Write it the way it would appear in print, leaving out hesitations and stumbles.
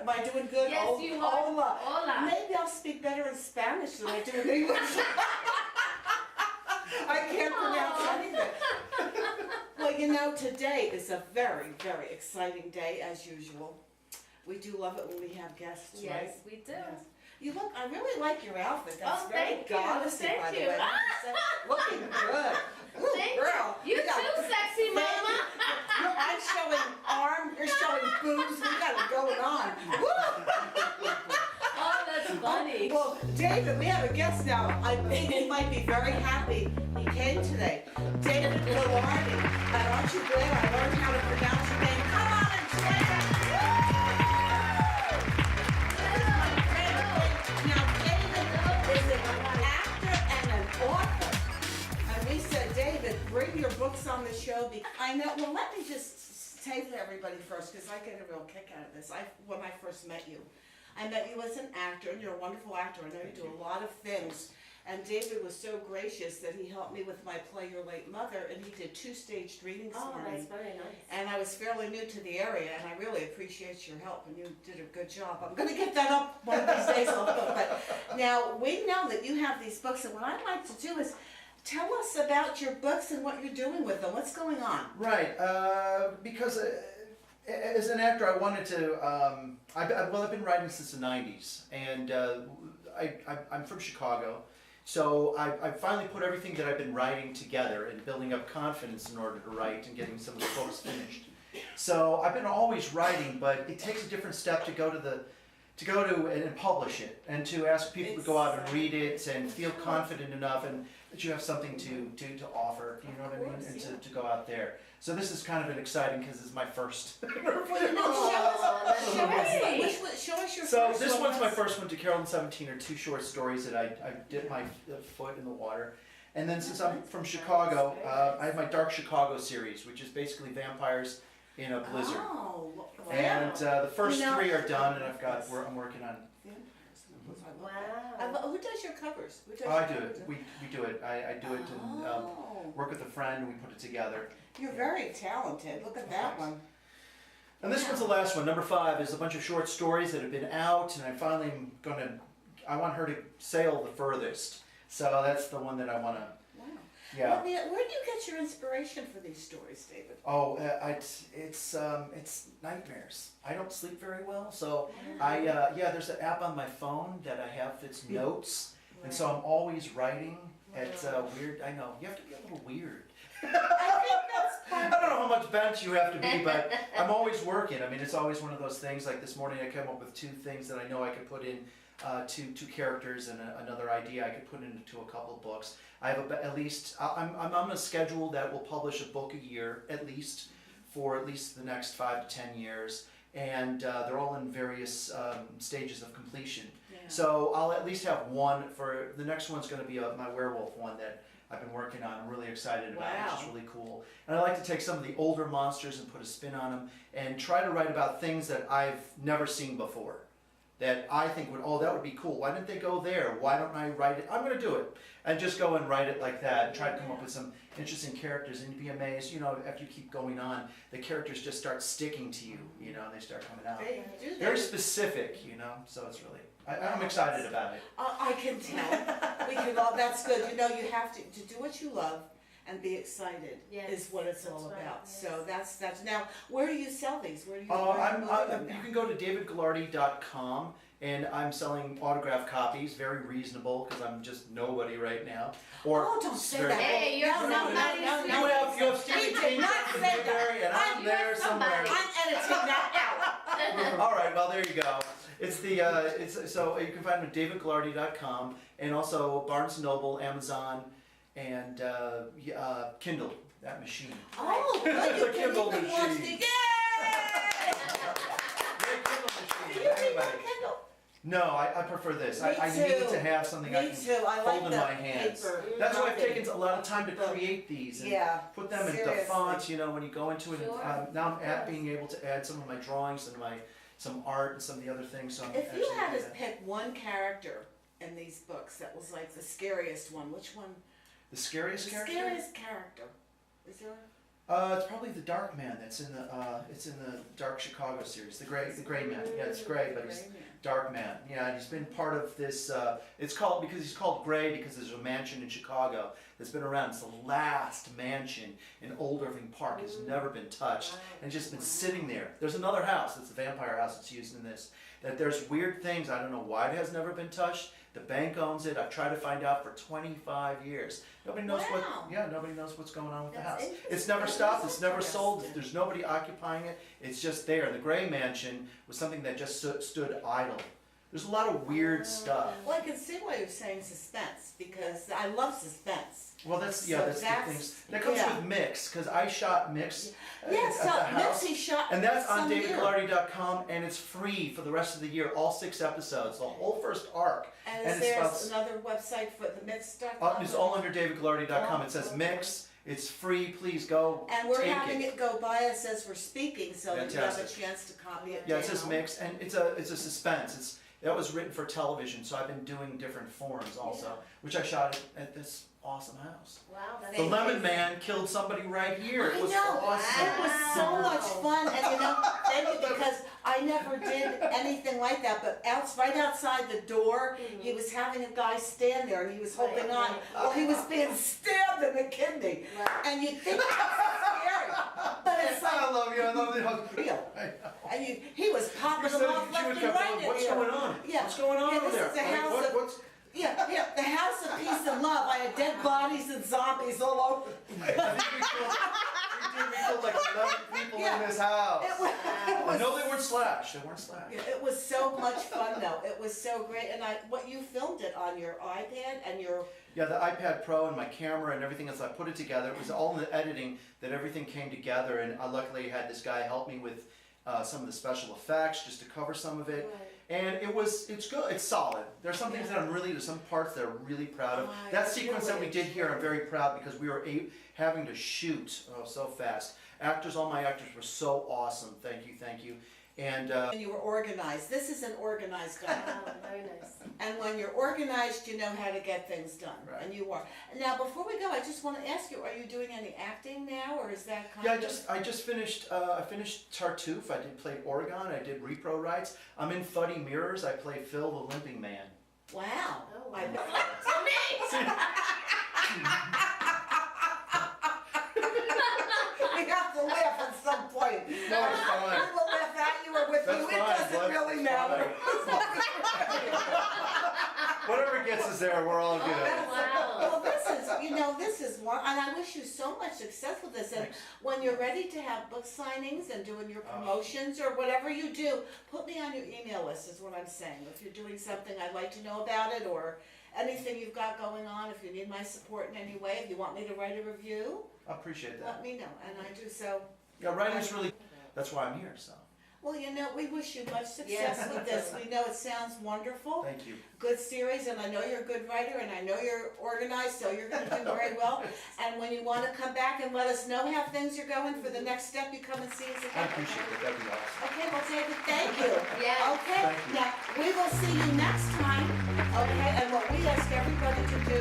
Am I doing good? Yes, you are. Hola. Hola. Maybe I'll speak better in Spanish than I do in English. I can't pronounce anything. Well, you know, today is a very, very exciting day, as usual. We do love it when we have guests, right? Yes, we do. Yes. You look, I really like your outfit. That's Oh, very thank you. goddessy, by Thank the you. way. Looking good. Ooh, Thank girl. you. You got- too, sexy mama. I'm showing arm, you're showing boobs, we got it going on. Woo! Oh, that's funny. Well, David, we have a guest now. I think he might be very happy he came today. David Ghilardi. And aren't you glad I learned how to pronounce your name? Come on and say it. Now, David is an actor and an author. And we said, David, bring your books on the show. I know, well, let me just say to everybody first, because I get a real kick out of this. When I first met you, I met you as an actor, and you're a wonderful actor. I know you do a lot of things. And David was so gracious that he helped me with my play, Your Late Mother, and he did 2 staged readings for me. Oh, that's very nice. And I was fairly new to the area, and I really appreciate your help, and you did a good job. I'm going to get that up one of these days. But now, we know that you have these books, and what I'd like to do is tell us about your books and what you're doing with them. What's going on? Right, because as an actor, I wanted to. I've been writing since the '90s, and I'm from Chicago, so I finally put everything that I've been writing together and building up confidence in order to write and getting some of the books finished. So I've been always writing, but it takes a different step to go to and publish it, and to ask people to go out and read it and feel confident enough and that you have something to offer, you know what I mean, and to go out there. So this is kind of an exciting because it's my first. Well, you know, show us your So first this one. one's my first one, To Carol and 17, are 2 short stories that I dipped my foot in the water. And then since I'm from Chicago, I have my Dark Chicago series, which is basically vampires in a blizzard. Oh, wow. And the first You know- 3 are done, and I'm working on. Wow. Who does your covers? Who does Oh, I your do covers? it. We do it. I do it and Oh. work with a friend, and we put it together. You're very talented. Look at that one. And this one's the last one. Number 5 is a bunch of short stories that have been out, and I finally am I want her to sail the furthest. So that's the one that I want to. Wow. Yeah. Where do you get your inspiration for these stories, David? Oh, it's nightmares. I don't sleep very well, so there's an app on my phone that I have. It's notes, and so I'm always writing. It's weird. I know you have to be a little weird. I think that's I don't know how much bench you have to be, but I'm always working. I mean, it's always one of those things. Like this morning, I came up with 2 things that I know I could put in. Two characters and another idea I could put into a couple of books. I have at least I'm on a schedule that will publish a book a year at least for at least the next 5 to 10 years, and they're all in various stages of completion. Yeah. So I'll at least have one for the next one's going to be my werewolf one that I've been working on. I'm really excited about, which is really cool. And I like to take some of the older monsters and put a spin on them and try to write about things that I've never seen before. That I think that would be cool. Why didn't they go there? Why don't I write it? I'm going to do it. And just go and write it like that. And try to come up with some interesting characters. And you'd be amazed, after you keep going on, the characters just start sticking to you. They start coming out. They do that. Very specific, so it's really, I'm excited about it. I can tell. We can all. That's good. You have to do what you love and be excited. Yes, is what it's all that's right, about. yes. So that's now. Where do you sell these? Where do you? You can go to davidghilardi.com, and I'm selling autographed copies, very reasonable because I'm just nobody right now. Oh, don't say that. Hey, you're somebody. You have Stevie did King not in say there, and I'm You're there somewhere. somebody. I'm editing that out. All right, well there you go. It's so you can find them at davidghilardi.com, and also Barnes & Noble, Amazon, and Kindle, that machine. Oh, well, you The can Kindle even watch machine. the. Yay! Yeah, Kindle machine. Do you read Anyway. on Kindle? No, I prefer this. Me I too. need to have something I Me can too. I hold like in the my hands. paper. That's why I've Copy. taken a lot of time to create these and Yeah. put them into Seriously. fonts. When you go into it. Sure. And, now I'm being able to add some of my drawings and some art and some of the other things. So I'm If you actually had doing to that. pick one character in these books that was like the scariest one, which one? The scariest The character? scariest character. Is there? It's probably the Dark Man that's in the Dark Chicago series, the Gray Man. Yeah, it's Gray, but he's Dark Man. Yeah, and he's been part of this. It's called because he's called Gray because there's a mansion in Chicago that's been around. It's the last mansion in Old Irving Park. It's never been touched and just been sitting there. There's another house. It's the vampire house that's used in this. That there's weird things. I don't know why it has never been touched. The bank owns it. I've tried to find out for 25 years. Nobody knows nobody knows what's going on with the house. It's never stopped. It's never sold. There's nobody occupying it. It's just there. The Gray Mansion was something that just stood idle. There's a lot of weird stuff. Well, I can see why you're saying suspense, because I love suspense. Well, that's So the things. That comes with Mix, because I shot Mix Yes, at the house. Mixie shot. And that's on some year. DavidGhilardi.com, and it's free for the rest of the year, all 6 episodes, the whole first arc. And and is it's there about- another website for the mix stuff? It's all under DavidGhilardi.com. It says Mix. It's free. Please go And we're take having it go by us as we're speaking, so that you have a Fantastic. chance to copy it Yeah, it says down. Mix, and it's a suspense. That was written for television, so I've been doing different forms also, which I shot at this awesome house. Wow, that's The Lemon Man killed somebody right here. I It was know, awesome. it was so much fun, and thank you, because I never did anything like that, but right outside the door, he was having a guy stand there, and he was holding on, well, he was being stabbed in the kidney, and you'd think that's scary, but it's I like love you. I love you. real. I know. And he was popping them off left and right in What's here. going on? Yeah. What's going on Yeah, over this there? is the house What- of- what's- Yeah, the house of peace and love. I had dead bodies and zombies all over. I think we killed like 11 people in this house. It was, No, they weren't slashed. They weren't slashed. it was so much fun though. It was so great. And what you filmed it on your iPad and your. Yeah, the iPad Pro and my camera and everything else, I put it together. It was all in the editing that everything came together, and I luckily had this guy help me with some of the special effects just to cover some of it. And it's good, it's solid. There's some things that there's some parts that I'm really proud of. That sequence that we did here, I'm very proud because we were having to shoot so fast. All my actors were so awesome. Thank you. And you were organized. This is an organized guy. Wow, very nice. And when you're organized, you know how to get things done. Right. And you are. Now, before we go, I just want to ask you: are you doing any acting now, or is that kind yeah, of? I just finished. I finished Tartuffe. I did play Oregon. I did repro rights. I'm in Fuddy Mirrors. I play Phil the Limping Man. Wow. Oh, I- wow. We have to laugh at some point. No, it's fine. We will laugh at you or with That's you. fine, It doesn't bud. really It's matter. Whatever gets us there, we're all good. Well, this is one, and I wish you so much success with this. And Thanks. when you're ready to have book signings and doing your promotions or whatever you do, put me on your email list is what I'm saying. If you're doing something, I'd like to know about it, or anything you've got going on. If you need my support in any way, if you want me to write a review, I appreciate that. let me know, and I do so. Yeah, writing's really. That's why I'm here. So. Well, we wish you much success Yes. with this. We know it sounds wonderful. Thank you. Good series, and I know you're a good writer, and I know you're organized, so you're gonna do very well. And when you wanna come back and let us know how things are going for the next step, you come and see us I again. appreciate that. That'd be awesome. Okay, well, David, thank you. Yeah. Okay, Thank you. now, we will see you next time, okay? And what we ask everybody to do